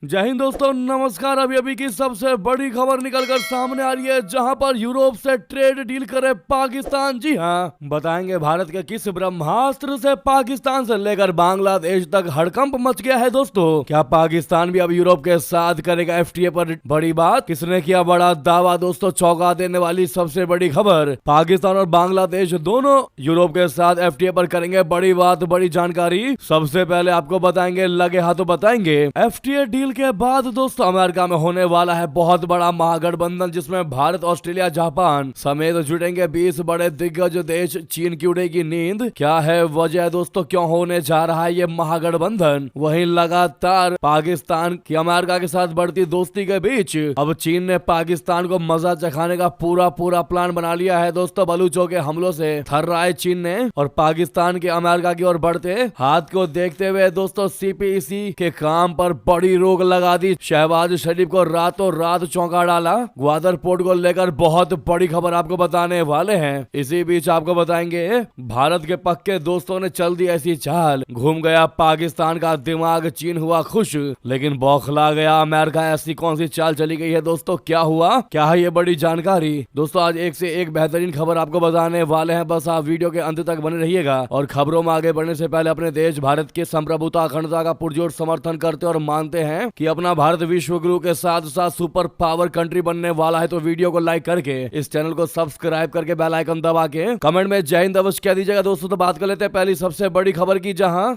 जय हिंद दोस्तों, नमस्कार। अभी अभी की सबसे बड़ी खबर निकलकर सामने आ रही है, जहां पर यूरोप से ट्रेड डील करे पाकिस्तान। जी हां, बताएंगे भारत के किस ब्रह्मास्त्र से पाकिस्तान से लेकर बांग्लादेश तक हड़कंप मच गया है। दोस्तों, क्या पाकिस्तान भी अब यूरोप के साथ करेगा एफटीए पर बड़ी बात? किसने किया बड़ा दावा? दोस्तों, चौंका देने वाली सबसे बड़ी खबर, पाकिस्तान और बांग्लादेश दोनों यूरोप के साथ एफटीए पर करेंगे बड़ी बात, बड़ी जानकारी। सबसे पहले आपको बताएंगे, लगे हाथों बताएंगे, एफटीए डील के बाद दोस्तों अमेरिका में होने वाला है बहुत बड़ा महागठबंधन, जिसमें भारत, ऑस्ट्रेलिया, जापान समेत जुटेंगे 20 बड़े दिग्गज देश। चीन की उड़ेगी नींद। क्या है वजह दोस्तों, क्यों होने जा रहा है ये महागठबंधन? वहीं लगातार पाकिस्तान की अमेरिका के साथ बढ़ती दोस्ती के बीच अब चीन ने पाकिस्तान को मजा चखाने का पूरा प्लान बना लिया है। दोस्तों, बलूचों के हमलों से थर रहा है चीन ने, और पाकिस्तान के अमेरिका की ओर बढ़ते हाथ को देखते हुए दोस्तों सीपीईसी के काम पर बड़ी रोक लगा दी। शहबाज शरीफ को रातों रात चौंका डाला। ग्वादर पोर्ट को लेकर बहुत बड़ी खबर आपको बताने वाले हैं। इसी बीच आपको बताएंगे, भारत के पक्के दोस्तों ने चल दी ऐसी चाल, घूम गया पाकिस्तान का दिमाग, चीन हुआ खुश लेकिन बौखला गया अमेरिका। ऐसी कौन सी चाल चली गई है दोस्तों? क्या हुआ, क्या है ये बड़ी जानकारी? दोस्तों, आज एक से एक बेहतरीन खबर आपको बताने वाले हैं, बस आप वीडियो के अंत तक बने रहिएगा। और खबरों में आगे बढ़ने से पहले अपने देश भारत की संप्रभुता, अखंडता का पुरजोर समर्थन करते और मानते हैं कि अपना भारत विश्व गुरु के साथ साथ सुपर पावर कंट्री बनने वाला है, तो वीडियो को लाइक करके, इस चैनल को सब्सक्राइब करके, बेल आइकन दबा के कमेंट में जय हिंद अवश्य कह दीजिएगा। दोस्तों, तो बात कर लेते हैं पहली सबसे बड़ी खबर की, जहां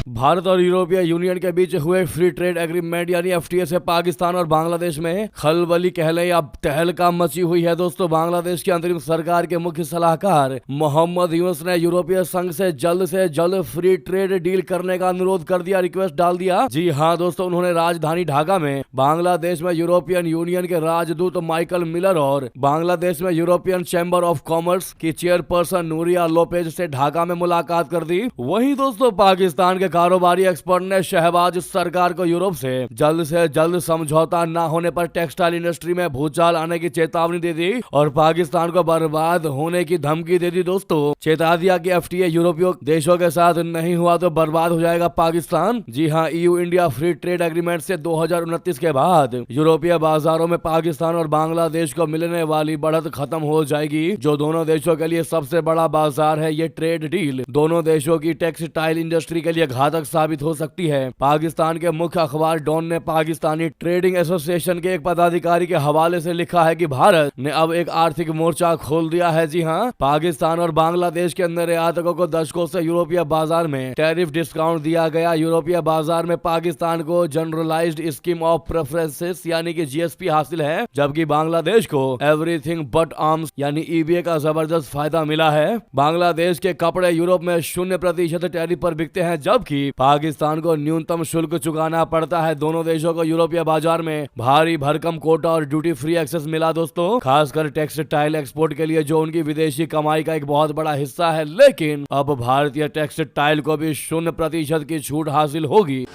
भारत और यूरोपीय यूनियन के बीच हुए फ्री ट्रेड एग्रीमेंट यानी एफटीए से पाकिस्तान और बांग्लादेश में खलबली कह लें या तहलका मची हुई है। दोस्तों, बांग्लादेश की अंतरिम सरकार के मुख्य सलाहकार मोहम्मद यूनुस ने यूरोपीय संघ से जल्द फ्री ट्रेड डील करने का अनुरोध कर दिया, रिक्वेस्ट डाल दिया। जी हाँ दोस्तों, उन्होंने राजधानी ढाका में बांग्लादेश में यूरोपियन यूनियन के राजदूत माइकल मिलर और बांग्लादेश में यूरोपियन चैम्बर ऑफ कॉमर्स की चेयरपर्सन नूरिया लोपेज से ढाका में मुलाकात कर दी। वहीं दोस्तों, पाकिस्तान के कारोबारी एक्सपर्ट ने शहबाज सरकार को यूरोप से जल्द समझौता न होने पर टेक्सटाइल इंडस्ट्री में भूचाल आने की चेतावनी दे दी और पाकिस्तान को बर्बाद होने की धमकी दे दी। दोस्तों, चेता दिया कि एफटीए यूरोपीय देशों के साथ नहीं हुआ तो बर्बाद हो जाएगा पाकिस्तान। जी हाँ, EU India free trade agreement से 2029 के बाद यूरोपीय बाजारों में पाकिस्तान और बांग्लादेश को मिलने वाली बढ़त खत्म हो जाएगी, जो दोनों देशों के लिए सबसे बड़ा बाजार है। ये ट्रेड डील दोनों देशों की टेक्सटाइल इंडस्ट्री के लिए घातक साबित हो सकती है। पाकिस्तान के मुख्य अखबार डॉन ने पाकिस्तानी ट्रेडिंग एसोसिएशन के एक पदाधिकारी के हवाले से लिखा है कि भारत ने अब एक आर्थिक मोर्चा खोल दिया है। जी हां, पाकिस्तान और बांग्लादेश के अंदर निर्यातकों को दशकों से यूरोपीय बाजार में टैरिफ डिस्काउंट दिया गया। यूरोपीय बाजार में पाकिस्तान को जनरलाइज्ड स्कीम ऑफ प्रेफरेंसेस यानी कि जीएसपी हासिल है, जबकि बांग्लादेश को एवरीथिंग बट आर्म्स यानी ईबीए का जबरदस्त फायदा मिला है। बांग्लादेश के कपड़े यूरोप में 0% टैरिफ पर बिकते हैं, जबकि पाकिस्तान को न्यूनतम शुल्क चुकाना पड़ता है। दोनों देशों को यूरोपीय बाजार में भारी भरकम कोटा और ड्यूटी फ्री एक्सेस मिला। दोस्तों, खासकर टेक्सटाइल एक्सपोर्ट के लिए, जो उनकी विदेशी कमाई का एक बहुत बड़ा हिस्सा है। लेकिन अब भारतीय टेक्सटाइल को भी 0% की छूट हासिल होगी,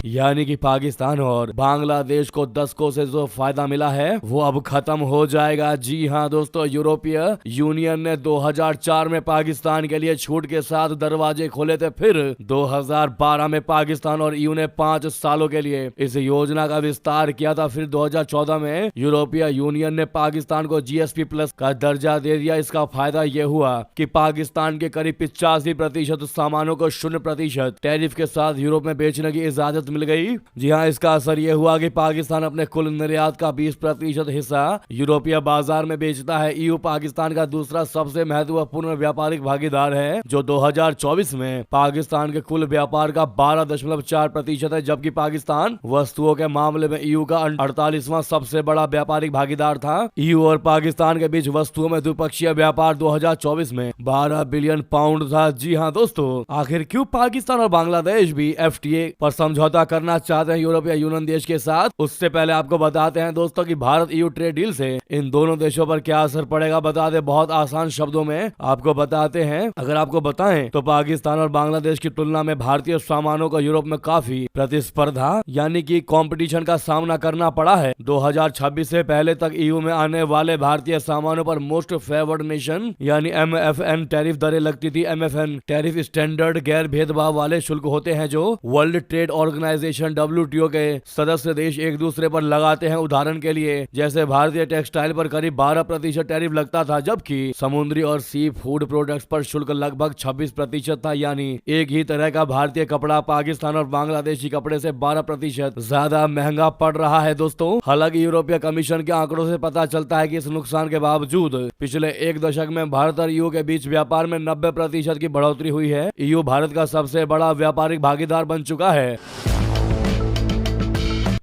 यानी कि पाकिस्तान और बांग्लादेश को दशकों से जो फायदा मिला है वो अब खत्म हो जाएगा। जी हां दोस्तों, यूरोपीय यूनियन ने 2004 में पाकिस्तान के लिए छूट के साथ दरवाजे खोले थे। फिर 2012 में पाकिस्तान और ईयू ने 5 सालों के लिए इस योजना का विस्तार किया था। फिर 2014 में यूरोपीय यूनियन ने पाकिस्तान को जीएसपी प्लस का दर्जा दे दिया। इसका फायदा यह हुआ कि पाकिस्तान के करीब 85% सामानों को 0% टैरिफ के साथ यूरोप में बेचने की इजाजत मिल गई। जी हां, इसका असर यह हुआ कि पाकिस्तान अपने कुल निर्यात का 20% हिस्सा यूरोपीय बाजार में बेचता है। ईयू पाकिस्तान का दूसरा सबसे महत्वपूर्ण व्यापारिक भागीदार है, जो 2024 में पाकिस्तान के कुल व्यापार का 12.4% है, जबकि पाकिस्तान वस्तुओं के मामले में ईयू का 48वां सबसे बड़ा व्यापारिक भागीदार था। ईयू और पाकिस्तान के बीच वस्तुओं में द्विपक्षीय व्यापार 2024 में 12 बिलियन पाउंड था। जी हां दोस्तों, आखिर क्यों पाकिस्तान और बांग्लादेश भी एफटीए पर समझौता करना चाहते हैं यूरोपीय यूनियन देश के साथ। उससे पहले आपको बताते हैं दोस्तों कि भारत EU ट्रेड डील से इन दोनों देशों पर क्या असर पड़ेगा। बता दे बहुत आसान शब्दों में आपको बताते हैं। अगर आपको बताएं तो पाकिस्तान और बांग्लादेश की तुलना में भारतीय सामानों को यूरोप में काफी प्रतिस्पर्धा यानी कि कंपटीशन का सामना करना पड़ा है। 2026 से पहले तक EU में आने वाले भारतीय सामानों पर मोस्ट फेवर्ड नेशन यानी MFN टैरिफ दरें लगती थी। MFN टैरिफ स्टैंडर्ड गैर भेदभाव वाले शुल्क होते हैं जो वर्ल्ड ट्रेड ऑर्गेनाइजेशन WTO के सदस्य देश एक दूसरे पर लगाते हैं। उदाहरण के लिए जैसे भारतीय टेक्सटाइल पर करीब 12% टैरिफ लगता था, जबकि समुद्री और सी फूड प्रोडक्ट्स पर शुल्क लगभग 26% था। यानी एक ही तरह का भारतीय कपड़ा पाकिस्तान और बांग्लादेशी कपड़े से 12% ज्यादा महंगा पड़ रहा है दोस्तों। हालांकि यूरोपीय कमीशन के आंकड़ों से पता चलता है कि इस नुकसान के बावजूद पिछले एक दशक में भारत और EU के बीच व्यापार में 90% की बढ़ोतरी हुई है। EU भारत का सबसे बड़ा व्यापारिक भागीदार बन चुका है।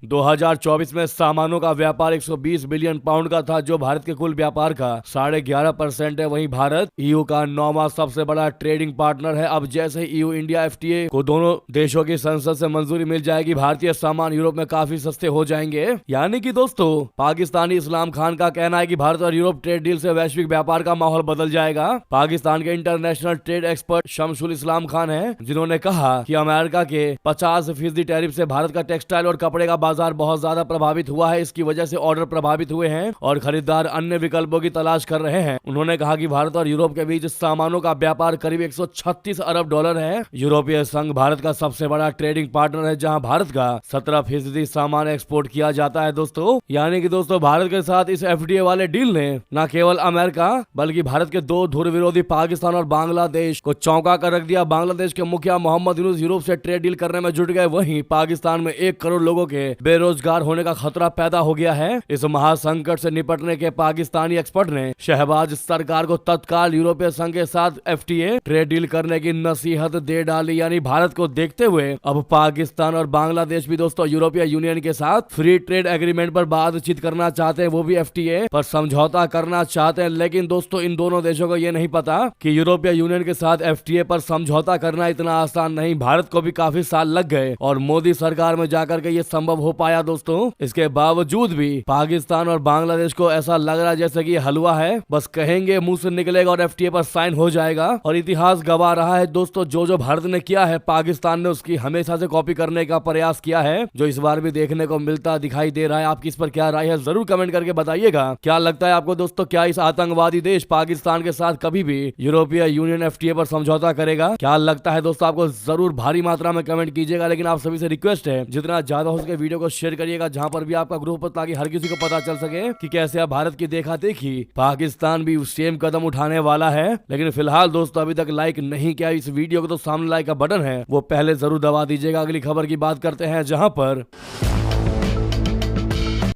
2024 में सामानों का व्यापार 120 बिलियन पाउंड का था, जो भारत के कुल व्यापार का 11.5% है। वहीं भारत EU का 9वां सबसे बड़ा ट्रेडिंग पार्टनर है। अब जैसे EU इंडिया FTA को दोनों देशों की संसद से मंजूरी मिल जाएगी, भारतीय सामान यूरोप में काफी सस्ते हो जाएंगे। यानी कि दोस्तों पाकिस्तानी इस्लाम खान का कहना है कि भारत और यूरोप ट्रेड डील से वैश्विक व्यापार का माहौल बदल जाएगा। पाकिस्तान के इंटरनेशनल ट्रेड एक्सपर्ट शमसुल इस्लाम खान है, जिन्होंने कहा कि अमेरिका के 50% टैरिफ से भारत का टेक्सटाइल और कपड़े का बाजार बहुत ज्यादा प्रभावित हुआ है। इसकी वजह से ऑर्डर प्रभावित हुए हैं और खरीदार अन्य विकल्पों की तलाश कर रहे हैं। उन्होंने कहा कि भारत और यूरोप के बीच सामानों का व्यापार करीब 136 अरब डॉलर है। यूरोपीय संघ भारत का सबसे बड़ा ट्रेडिंग पार्टनर है, जहां भारत का 17% सामान एक्सपोर्ट किया जाता है दोस्तों। यानी कि दोस्तों भारत के साथ इस FTA वाले डील ने न केवल अमेरिका बल्कि भारत के दो धुर विरोधी पाकिस्तान और बांग्लादेश को चौंका कर रख दिया। बांग्लादेश के मुखिया मोहम्मद यूनुस यूरोप से ट्रेड डील करने में जुट गए। वहीं पाकिस्तान में 1 करोड़ लोगों के बेरोजगार होने का खतरा पैदा हो गया है। इस महासंकट से निपटने के पाकिस्तानी एक्सपर्ट ने शहबाज सरकार को तत्काल यूरोपीय संघ के साथ FTA ट्रेड डील करने की नसीहत दे डाली। यानी भारत को देखते हुए अब पाकिस्तान और बांग्लादेश भी दोस्तों यूरोपीय यूनियन के साथ फ्री ट्रेड एग्रीमेंट पर बातचीत करना चाहते हैं, वो भी FTA पर समझौता करना चाहते हैं। लेकिन दोस्तों इन दोनों देशों को ये नहीं पता कि यूरोपीय यूनियन के साथ FTA पर समझौता करना इतना आसान नहीं। भारत को भी काफी साल लग गए और मोदी सरकार में जाकर के ये संभव हो पाया दोस्तों। इसके बावजूद भी पाकिस्तान और बांग्लादेश को ऐसा लग रहा है जैसे कि हलवा है, बस कहेंगे मुंह से निकलेगा और FTA पर साइन हो जाएगा। और इतिहास गवाह रहा है दोस्तों, जो भारत ने किया है पाकिस्तान ने उसकी हमेशा से कॉपी करने का प्रयास किया है, जो इस बार भी देखने को मिलता दिखाई दे रहा है। आपकी इस पर क्या राय है जरूर कमेंट करके बताइएगा। क्या लगता है आपको दोस्तों, क्या इस आतंकवादी देश पाकिस्तान के साथ कभी भी यूरोपीय यूनियन FTA पर समझौता करेगा? क्या लगता है दोस्तों आपको, जरूर भारी मात्रा में कमेंट कीजिएगा। लेकिन आप सभी से रिक्वेस्ट है जितना ज्यादा हो सके वीडियो को शेयर करिएगा जहां पर भी आपका ग्रुप हो, ताकि हर किसी को पता चल सके कि कैसे अब भारत की देखा देखी पाकिस्तान भी सेम कदम उठाने वाला है। लेकिन फिलहाल दोस्तों अभी तक लाइक नहीं किया इस वीडियो को, तो सामने लाइक का बटन है वो पहले जरूर दबा दीजिएगा। अगली खबर की बात करते हैं, जहां पर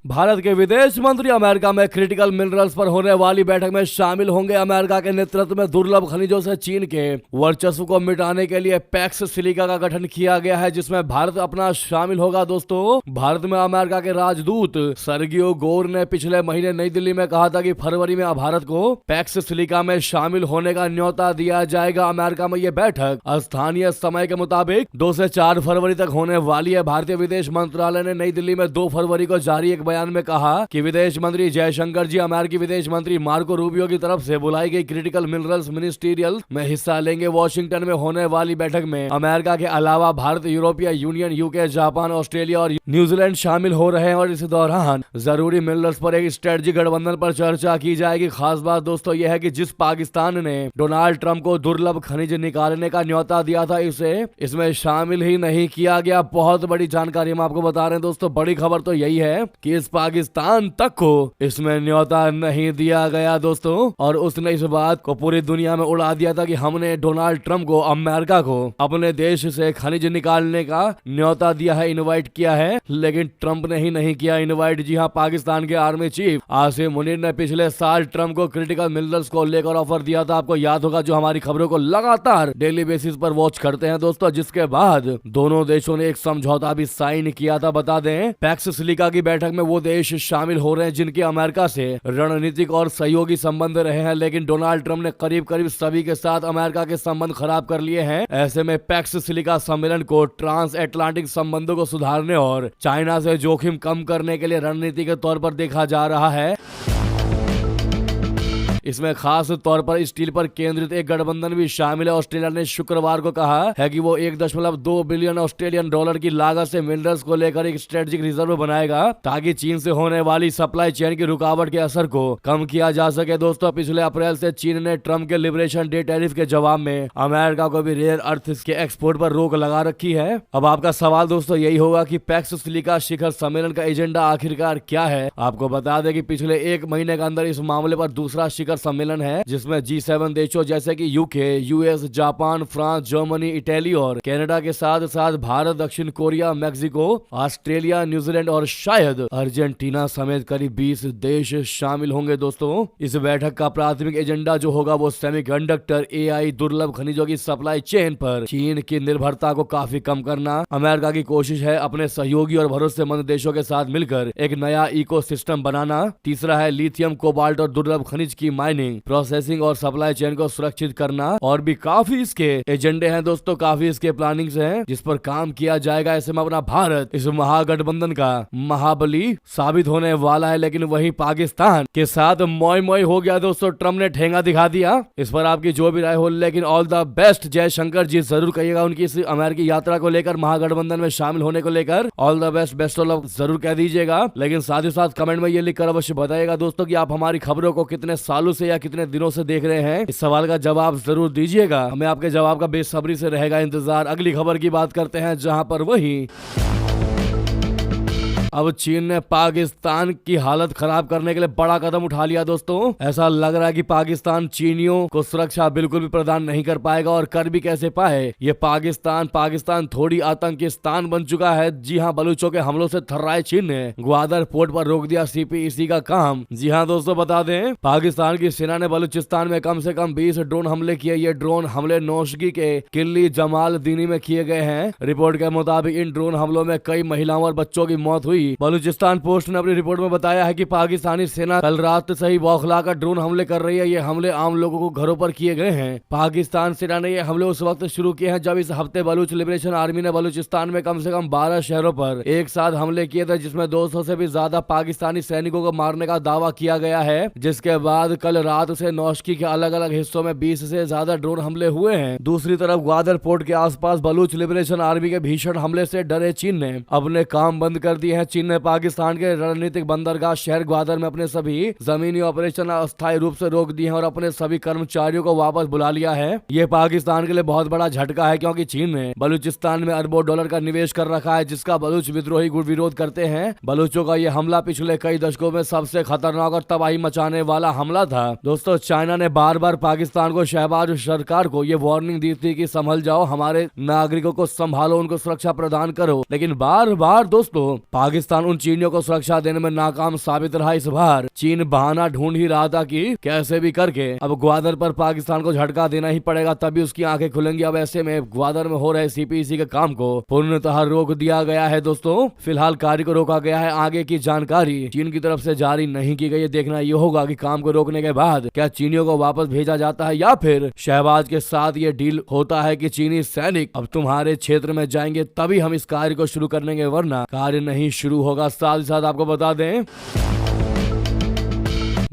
भारत के विदेश मंत्री अमेरिका में क्रिटिकल मिनरल्स पर होने वाली बैठक में शामिल होंगे। अमेरिका के नेतृत्व में दुर्लभ खनिजों से चीन के वर्चस्व को मिटाने के लिए पैक्स सिलिका का गठन किया गया है, जिसमें भारत अपना शामिल होगा। दोस्तों भारत में अमेरिका के राजदूत सर्गियो गोर ने पिछले महीने नई दिल्ली में कहा था कि फरवरी में भारत को पैक्स सिलिका में शामिल होने का न्योता दिया जाएगा। अमेरिका में यह बैठक स्थानीय समय के मुताबिक 2 से 4 फरवरी तक होने वाली है। भारतीय विदेश मंत्रालय ने नई दिल्ली में 2 फरवरी को जारी एक बयान में कहा कि विदेश मंत्री जयशंकर जी अमेरिकी विदेश मंत्री मार्को रूबियो की तरफ से बुलाई गई क्रिटिकल मिनरल्स मिनिस्टीरियल में हिस्सा लेंगे। वॉशिंगटन में होने वाली बैठक में अमेरिका के अलावा भारत, यूरोपीय यूनियन, UK, जापान, ऑस्ट्रेलिया और न्यूजीलैंड शामिल हो रहे हैं और इस दौरान जरूरी मिनरल्स पर एक स्ट्रेटजी गठबंधन पर चर्चा की जाएगी। खास बात दोस्तों यह है कि जिस पाकिस्तान ने डोनाल्ड ट्रंप को दुर्लभ खनिज निकालने का न्योता दिया था, इसे इसमें शामिल ही नहीं किया गया। बहुत बड़ी जानकारी हम आपको बता रहे हैं दोस्तों। बड़ी खबर तो यही है कि इस पाकिस्तान तक को इसमें न्योता नहीं दिया गया दोस्तों, और उसने इस बात को पूरी दुनिया में उड़ा दिया था कि हमने डोनाल्ड ट्रंप को, अमेरिका को अपने देश से खनिज निकालने का न्योता दिया है, इनवाइट किया है, लेकिन ट्रंप ने ही नहीं किया इनवाइट। जी हाँ, पाकिस्तान के आर्मी चीफ आसिम मुनीर ने पिछले साल ट्रंप को क्रिटिकल मिनरल्स को लेकर ऑफर दिया था। आपको याद होगा, जो हमारी खबरों को लगातार डेली बेसिस पर वॉच करते हैं दोस्तों, जिसके बाद दोनों देशों ने एक समझौता भी साइन किया था। बता दें पैक्स सिलिका की बैठक में वो देश शामिल हो रहे हैं जिनके अमेरिका से रणनीतिक और सहयोगी संबंध रहे हैं, लेकिन डोनाल्ड ट्रंप ने करीब करीब सभी के साथ अमेरिका के संबंध खराब कर लिए हैं। ऐसे में पैक्स सिलिका सम्मेलन को ट्रांस अटलांटिक संबंधों को सुधारने और चाइना से जोखिम कम करने के लिए रणनीति के तौर पर देखा जा रहा है। इसमें खास तौर पर स्टील पर केंद्रित एक गठबंधन भी शामिल है। ऑस्ट्रेलिया ने शुक्रवार को कहा है कि वो 1.2 बिलियन ऑस्ट्रेलियन डॉलर की लागत से मिनरल्स को लेकर एक स्ट्रेटेजिक रिजर्व बनाएगा ताकि चीन से होने वाली सप्लाई चेन की रुकावट के असर को कम किया जा सके। दोस्तों, पिछले अप्रैल से चीन ने ट्रंप के लिबरेशन डे टैरिफ के जवाब में अमेरिका को भी रेयर अर्थ्स के एक्सपोर्ट पर रोक लगा रखी है। अब आपका सवाल दोस्तों यही होगा कि पैक्स सिलिका शिखर सम्मेलन का एजेंडा आखिरकार क्या है। आपको बता दें कि पिछले एक महीने के अंदर इस मामले पर दूसरा शिखर सम्मेलन है जिसमें G7 देशों जैसे कि UK, US, Japan, France, Germany, Italy और कनाडा के साथ साथ भारत, दक्षिण कोरिया, मेक्सिको, ऑस्ट्रेलिया, न्यूजीलैंड और शायद अर्जेंटीना समेत करीब 20 देश शामिल होंगे। दोस्तों, इस बैठक का प्राथमिक एजेंडा जो होगा वो सेमीकंडक्टर, AI, दुर्लभ खनिजों की सप्लाई चेन पर चीन की निर्भरता को काफी कम करना। अमेरिका की कोशिश है अपने सहयोगी और भरोसेमंद देशों के साथ मिलकर एक नया इकोसिस्टम बनाना। तीसरा है लिथियम, कोबाल्ट और दुर्लभ खनिज की माइनिंग, प्रोसेसिंग और सप्लाई चेन को सुरक्षित करना। और भी काफी इसके एजेंडे हैं दोस्तों, काफी इसके प्लानिंग्स हैं जिस पर काम किया जाएगा। ऐसे में अपना भारत इस महागठबंधन का महाबली साबित होने वाला है, लेकिन वही पाकिस्तान के साथ मोय मोय हो गया। दोस्तों, ट्रम्प ने ठेंगा दिखा दिया। इस पर आपकी जो भी राय हो, लेकिन ऑल द बेस्ट जयशंकर जी जरूर कहिएगा उनकी इस अमेरिकी यात्रा को लेकर, महागठबंधन में शामिल होने को लेकर। All the best, best of luck जरूर कह दीजिएगा। लेकिन साथ ही साथ कमेंट में ये लिखकर अवश्य बताइएगा दोस्तों कि आप हमारी खबरों को कितने सालों से या कितने दिनों से देख रहे हैं। इस सवाल का जवाब जरूर दीजिएगा, हमें आपके जवाब का बेसब्री से रहेगा इंतजार। अगली खबर की बात करते हैं जहां पर वही अब चीन ने पाकिस्तान की हालत खराब करने के लिए बड़ा कदम उठा लिया। दोस्तों, ऐसा लग रहा है कि पाकिस्तान चीनियों को सुरक्षा बिल्कुल भी प्रदान नहीं कर पाएगा, और कर भी कैसे पाए। ये पाकिस्तान थोड़ी आतंकी स्थान बन चुका है। जी हाँ, बलूचों के हमलों से थर्राए चीन ने ग्वादर पोर्ट पर रोक दिया CPEC का काम। जी हाँ दोस्तों, बता दें पाकिस्तान की सेना ने बलूचिस्तान में कम से कम 20 ड्रोन हमले किए। ये ड्रोन हमले नौशगी के किल्ली जमाल दीनी में किए गए हैं। रिपोर्ट के मुताबिक इन ड्रोन हमलों में कई महिलाओं और बच्चों की मौत हुई। बलूचिस्तान पोस्ट ने अपनी रिपोर्ट में बताया है कि पाकिस्तानी सेना कल रात से ही बौखलाकर ड्रोन हमले कर रही है। ये हमले आम लोगों को घरों पर किए गए हैं। पाकिस्तान सेना ने ये हमले उस वक्त शुरू किए हैं जब इस हफ्ते बलूच लिबरेशन आर्मी ने बलूचिस्तान में कम से कम 12 शहरों पर एक साथ हमले किए थे, जिसमें 200 से भी ज्यादा पाकिस्तानी सैनिकों को मारने का दावा किया गया है। जिसके बाद कल रात से नौशकी के अलग अलग हिस्सों में 20 से ज्यादा ड्रोन हमले हुए हैं। दूसरी तरफ ग्वादर पोर्ट के आसपास बलूच लिबरेशन आर्मी के भीषण हमले से डरे चीन ने अपने काम बंद कर दिए हैं। चीन ने पाकिस्तान के रणनीतिक बंदरगाह शहर ग्वादर में अपने सभी जमीनी ऑपरेशन अस्थायी रूप से रोक दिए हैं और अपने सभी कर्मचारियों को वापस बुला लिया है। ये पाकिस्तान के लिए बहुत बड़ा झटका है, क्योंकि चीन ने बलूचिस्तान में अरबों डॉलर का निवेश कर रखा है, जिसका बलूच विद्रोही विरोध करते हैं। बलूचों का यह हमला पिछले कई दशकों में सबसे खतरनाक और तबाही मचाने वाला हमला था। दोस्तों, चाइना ने बार बार पाकिस्तान को, शहबाज सरकार को ये वार्निंग दी थी कि संभल जाओ, हमारे नागरिकों को संभालो, उनको सुरक्षा प्रदान करो। लेकिन बार बार दोस्तों पाकिस्तान उन चीनियों को सुरक्षा देने में नाकाम साबित रहा। इस बार चीन बहाना ढूंढ ही रहा था कि कैसे भी करके अब ग्वादर पर पाकिस्तान को झटका देना ही पड़ेगा, तभी उसकी आंखें खुलेंगी। अब ऐसे में ग्वादर में हो रहे CPEC के काम को पूर्णतः रोक दिया गया है। दोस्तों, फिलहाल कार्य को रोका गया है। आगे की जानकारी चीन की तरफ से जारी नहीं की गई है। देखना ये होगा कि काम को रोकने के बाद क्या चीनियों को वापस भेजा जाता है या फिर शहबाज के साथ ये डील होता है कि चीनी सैनिक अब तुम्हारे क्षेत्र में जाएंगे तभी हम इस कार्य को शुरू करेंगे, वरना कार्य नहीं शुरू होगा। साथ ही साथ आपको बता दें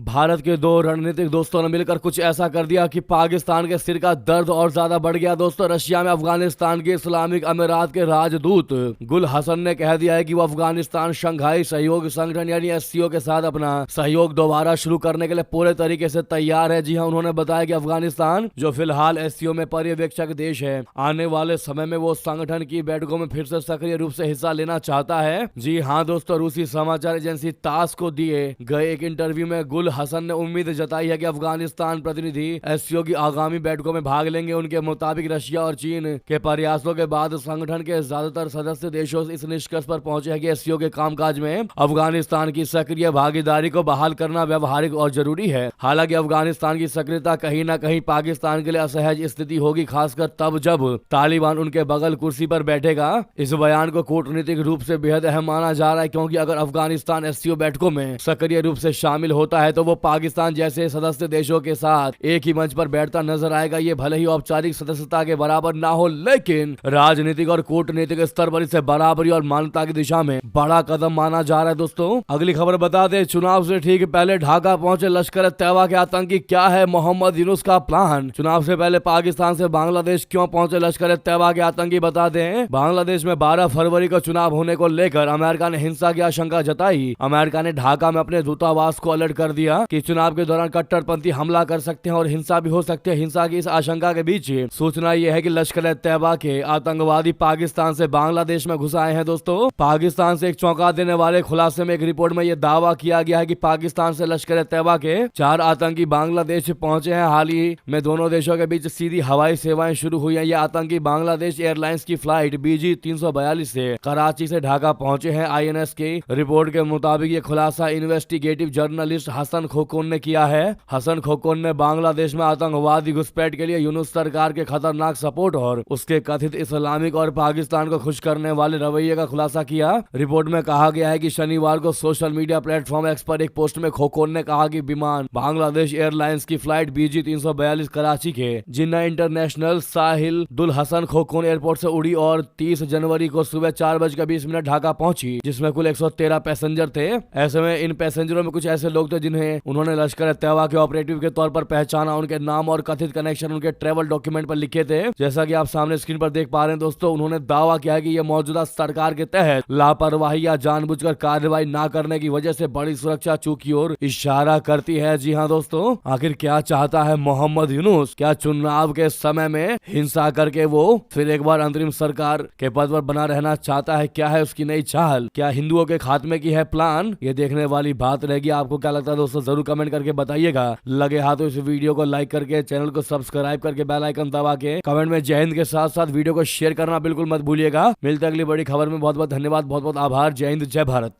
भारत के दो रणनीतिक दोस्तों ने मिलकर कुछ ऐसा कर दिया कि पाकिस्तान के सिर का दर्द और ज्यादा बढ़ गया। दोस्तों, रशिया में अफगानिस्तान के इस्लामिक अमीरात के राजदूत गुल हसन ने कह दिया है कि वो अफगानिस्तान शंघाई सहयोग संगठन यानी SCO के साथ अपना सहयोग दोबारा शुरू करने के लिए पूरे तरीके से तैयार है। जी हाँ, उन्होंने बताया कि अफगानिस्तान जो फिलहाल SCO में पर्यवेक्षक देश है, आने वाले समय में वो संगठन की बैठकों में फिर से सक्रिय रूप से हिस्सा लेना चाहता है। जी हाँ दोस्तों, रूसी समाचार एजेंसी तास को दिए गए एक इंटरव्यू में गुल हसन ने उम्मीद जताई है कि अफगानिस्तान प्रतिनिधि एससीओ की आगामी बैठकों में भाग लेंगे। उनके मुताबिक रशिया और चीन के प्रयासों के बाद संगठन के ज्यादातर सदस्य देशों इस निष्कर्ष पर पहुंचे हैं कि एससीओ के कामकाज में अफगानिस्तान की सक्रिय भागीदारी को बहाल करना व्यवहारिक और जरूरी है। हालांकि अफगानिस्तान की सक्रियता कहीं न कहीं पाकिस्तान के लिए असहज स्थिति होगी, खासकर तब जब तालिबान उनके बगल कुर्सी पर बैठेगा। इस बयान को कूटनीतिक रूप से बेहद अहम माना जा रहा है, क्योंकि अगर अफगानिस्तान एससीओ बैठकों में सक्रिय रूप से शामिल होता है तो वो पाकिस्तान जैसे सदस्य देशों के साथ एक ही मंच पर बैठता नजर आएगा। ये भले ही औपचारिक सदस्यता के बराबर ना हो, लेकिन राजनीतिक और कूटनीतिक स्तर पर इसे बराबरी और मान्यता की दिशा में बड़ा कदम माना जा रहा है। दोस्तों अगली खबर बता दें, चुनाव से ठीक पहले ढाका पहुंचे लश्कर तैयबा के आतंकी, क्या है मोहम्मद यूनुस का प्लान। चुनाव से पहले पाकिस्तान से बांग्लादेश क्यों पहुंचे लश्कर तैयबा के आतंकी, बता दें बांग्लादेश में 12 फरवरी को चुनाव होने को लेकर अमेरिका ने हिंसा की आशंका जताई। अमेरिका ने ढाका में अपने दूतावास को अलर्ट कर दिया कि चुनाव के दौरान कट्टरपंथी हमला कर सकते हैं और हिंसा भी हो सकती है। हिंसा की इस आशंका के बीच सूचना यह है कि लश्कर तैयबा के आतंकवादी पाकिस्तान से बांग्लादेश में घुस आए हैं। दोस्तों पाकिस्तान से एक चौंका देने वाले खुलासे में एक रिपोर्ट में यह दावा किया गया है कि पाकिस्तान से लश्कर तैयबा के 4 आतंकी बांग्लादेश पहुंचे हैं। हाल ही में दोनों देशों के बीच सीधी हवाई सेवाएं शुरू हुई हैं। ये आतंकी बांग्लादेश एयरलाइंस की फ्लाइट BG 342 से कराची से ढाका पहुंचे हैं। INS की रिपोर्ट के मुताबिक ये खुलासा इन्वेस्टिगेटिव जर्नलिस्ट हसन खोकोन ने किया है। हसन खोकोन ने बांग्लादेश में आतंकवादी घुसपैठ के लिए यूनुस सरकार के खतरनाक सपोर्ट और उसके कथित इस्लामिक और पाकिस्तान को खुश करने वाले रवैये का खुलासा किया। रिपोर्ट में कहा गया है कि शनिवार को सोशल मीडिया प्लेटफॉर्म एक्स पर एक पोस्ट में खोकोन ने कहा कि विमान बांग्लादेश एयरलाइंस की फ्लाइट BG 342 कराची के जिन्ना इंटरनेशनल साहिल दुल हसन खोकोन एयरपोर्ट से उड़ी और 30 जनवरी को सुबह 4:20 ढाका पहुंची, जिसमें कुल 113 पैसेंजर थे। ऐसे में इन पैसेंजरों में कुछ ऐसे लोग थे जिन्हें उन्होंने लश्कर तैयबा के ऑपरेटिव के तौर पर पहचाना। उनके नाम और कथित कनेक्शन उनके ट्रेवल डॉक्यूमेंट पर लिखे थे। जैसा कि आप सामने स्क्रीन पर देख पा रहे हैं दोस्तों, उन्होंने दावा किया है कि यह मौजूदा सरकार के तहत लापरवाही या जानबूझकर कार्रवाई न करने की वजह से बड़ी सुरक्षा चूक की ओर इशारा करती है। जी हाँ दोस्तों, आखिर क्या चाहता है मोहम्मद यूनुस? क्या चुनाव के समय में हिंसा करके वो फिर एक बार अंतरिम सरकार के पद पर बना रहना चाहता है? क्या है उसकी नई चाल? क्या हिंदुओं के खात्मे की है प्लान? ये देखने वाली बात रहेगी। आपको क्या लगता है दोस्तों, जरूर कमेंट करके बताइएगा। लगे हाथों इस वीडियो को लाइक करके, चैनल को सब्सक्राइब करके, बेल आइकन दबा के कमेंट में जय हिंद के साथ साथ वीडियो को शेयर करना बिल्कुल मत भूलिएगा। मिलते अगली बड़ी खबर में। बहुत बहुत धन्यवाद, बहुत बहुत आभार। जय हिंद, जय भारत।